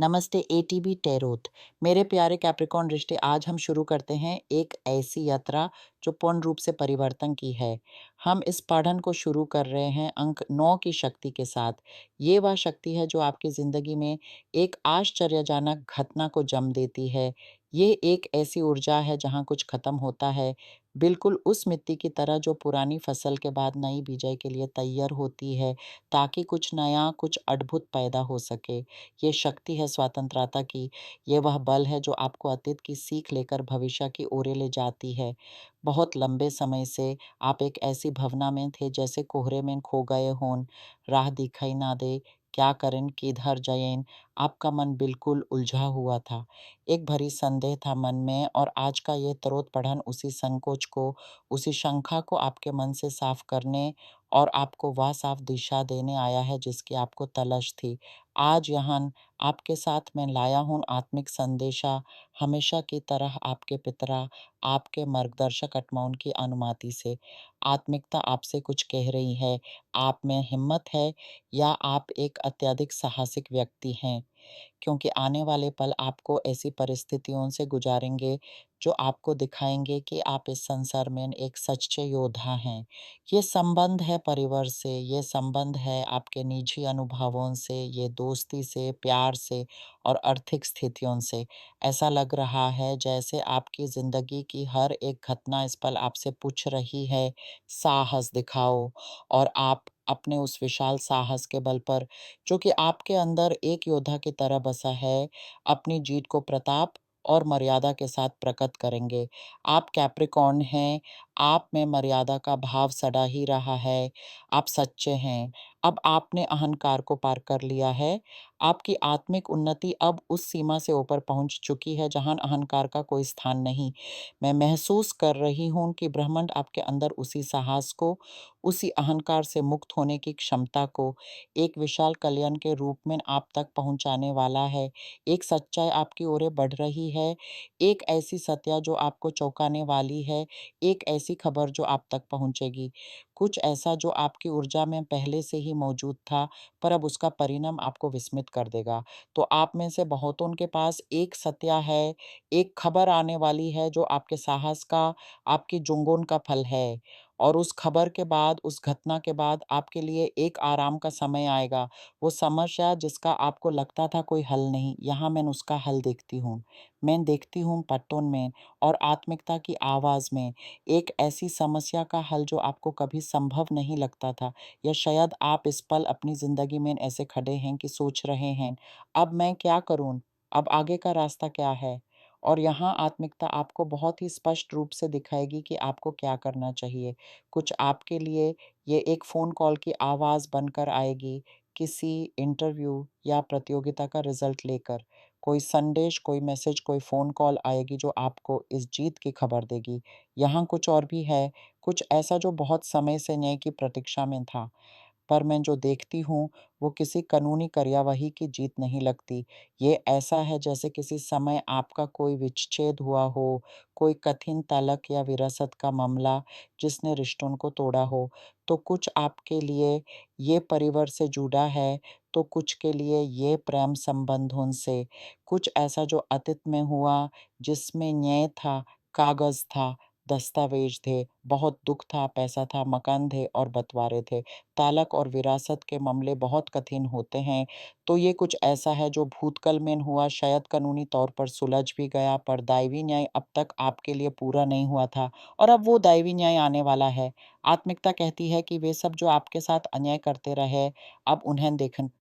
नमस्ते ATB tarot. मेरे प्यारे कैप्रिकॉर्न रिश्ते, आज हम शुरू करते हैं एक ऐसी यात्रा जो पूर्ण रूप से परिवर्तन की है। हम इस पठन को शुरू कर रहे हैं अंक 9 की शक्ति के साथ। ये वह शक्ति है जो आपकी ज़िंदगी में एक आश्चर्यजनक घटना को जन्म देती है। ये एक ऐसी ऊर्जा है जहाँ कुछ खत्म होता है, बिल्कुल उस मिट्टी की तरह जो पुरानी फसल के बाद नई बिजाई के लिए तैयार होती है, ताकि कुछ नया, कुछ अद्भुत पैदा हो सके। ये शक्ति है स्वतंत्रता की। ये वह बल है जो आपको अतीत की सीख लेकर भविष्य की ओर ले जाती है। बहुत लंबे समय से आप एक ऐसी भावना में थे जैसे कोहरे में खो गए हों, राह दिखाई ना दे, क्या करें, किधर जाएं। आपका मन बिल्कुल उलझा हुआ था। एक भरी संदेह था मन में, और आज का ये तरोत पठन उसी संकोच को, उसी शंका को आपके मन से साफ करने और आपको वह साफ दिशा देने आया है जिसकी आपको तलाश थी। आज यहाँ आपके साथ मैं लाया हूँ आत्मिक संदेशा, हमेशा की तरह आपके पितरा, आपके मार्गदर्शक आत्माओं की अनुमति से। आत्मिकता आपसे कुछ कह रही है। आप में हिम्मत है, या आप एक अत्यधिक साहसिक व्यक्ति हैं? क्योंकि आने वाले पल आपको ऐसी परिस्थितियों से गुजारेंगे जो आपको दिखाएंगे कि आप इस संसार में एक सच्चे योद्धा हैं। ये संबंध है परिवार से, ये संबंध है आपके निजी अनुभवों से, ये दोस्ती से, प्यार से और आर्थिक स्थितियों से। ऐसा लग रहा है जैसे आपकी ज़िंदगी की हर एक घटना इस पल आपसे पूछ रही है, साहस दिखाओ। और आप अपने उस विशाल साहस के बल पर, जो कि आपके अंदर एक योद्धा की तरह बसा है, अपनी जीत को प्रताप और मर्यादा के साथ प्रकट करेंगे। आप कैप्रिकॉर्न हैं, आप में मर्यादा का भाव सदा ही रहा है, आप सच्चे हैं। अब आपने अहंकार को पार कर लिया है। आपकी आत्मिक उन्नति अब उस सीमा से ऊपर पहुंच चुकी है जहां अहंकार का कोई स्थान नहीं। मैं महसूस कर रही हूं कि ब्रह्मांड आपके अंदर उसी साहस को, उसी अहंकार से मुक्त होने की क्षमता को एक विशाल कल्याण के रूप में आप तक पहुंचाने वाला है। एक सच्चाई आपकी ओर बढ़ रही है, एक ऐसी सत्या जो आपको चौंकाने वाली है, एक ऐसी खबर जो आप तक पहुंचेगी। कुछ ऐसा जो आपकी ऊर्जा में पहले से ही मौजूद था, पर अब उसका परिणाम आपको विस्मित कर देगा। तो आप में से बहुतों के पास एक सत्या है, एक खबर आने वाली है जो आपके साहस का, आपकी जुनून का फल है। और उस खबर के बाद, उस घटना के बाद आपके लिए एक आराम का समय आएगा। वो समस्या जिसका आपको लगता था कोई हल नहीं, यहाँ मैं उसका हल देखती हूँ। मैं देखती हूँ पट्टों में और आत्मिकता की आवाज़ में एक ऐसी समस्या का हल जो आपको कभी संभव नहीं लगता था। या शायद आप इस पल अपनी ज़िंदगी में ऐसे खड़े हैं कि सोच रहे हैं, अब मैं क्या करूँ? अब आगे का रास्ता क्या है? और यहाँ आत्मिकता आपको बहुत ही स्पष्ट रूप से दिखाएगी कि आपको क्या करना चाहिए। कुछ आपके लिए ये एक फ़ोन कॉल की आवाज़ बनकर आएगी, किसी इंटरव्यू या प्रतियोगिता का रिज़ल्ट लेकर। कोई संदेश, कोई मैसेज, कोई फ़ोन कॉल आएगी जो आपको इस जीत की खबर देगी। यहाँ कुछ और भी है, कुछ ऐसा जो बहुत समय से न्याय की प्रतीक्षा में था। पर मैं जो देखती हूँ, वो किसी कानूनी कार्यवाही की जीत नहीं लगती। ये ऐसा है जैसे किसी समय आपका कोई विच्छेद हुआ हो, कोई कठिन तलाक या विरासत का मामला जिसने रिश्तों को तोड़ा हो। तो कुछ आपके लिए ये परिवार से जुड़ा है, तो कुछ के लिए ये प्रेम संबंधों से। कुछ ऐसा जो अतीत में हुआ, जिसमें न्याय था, कागज़ था, दस्तावेज थे, बहुत दुःख था, पैसा था, मकान थे और बँटवारे थे। तालक और विरासत के मामले बहुत कठिन होते हैं, तो ये कुछ ऐसा है जो भूतकाल में हुआ, शायद कानूनी तौर पर सुलझ भी गया, पर दैवीय न्याय अब तक आपके लिए पूरा नहीं हुआ था, और अब वो दैवीय न्याय आने वाला है। आत्मिकता कहती है कि वे सब जो आपके साथ अन्याय करते रहे, अब उन्हें देखें